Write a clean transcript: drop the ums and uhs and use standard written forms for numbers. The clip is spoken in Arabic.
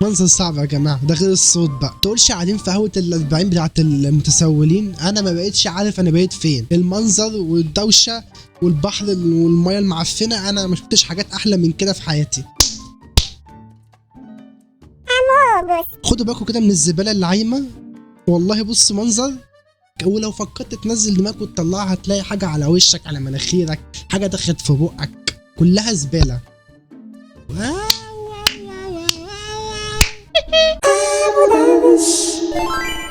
منظر صعب يا جماعه، ده غير الصوت بقى. تقولش قاعدين في قهوه ال40 بتاعت المتسولين، انا ما بقتش عارف انا بقيت فين. المنظر والدوشه والبحر والميه المعفنه، انا ما شفتش حاجات احلى من كده في حياتي. خدوا بالكم كده من الزباله اللي عايمه، والله بص منظر. ولو فكرت تنزل دماغك وتطلعها هتلاقي حاجه على وشك، على مناخيرك، حاجه دخلت في بقك، كلها زباله. واو واو واو واو واو.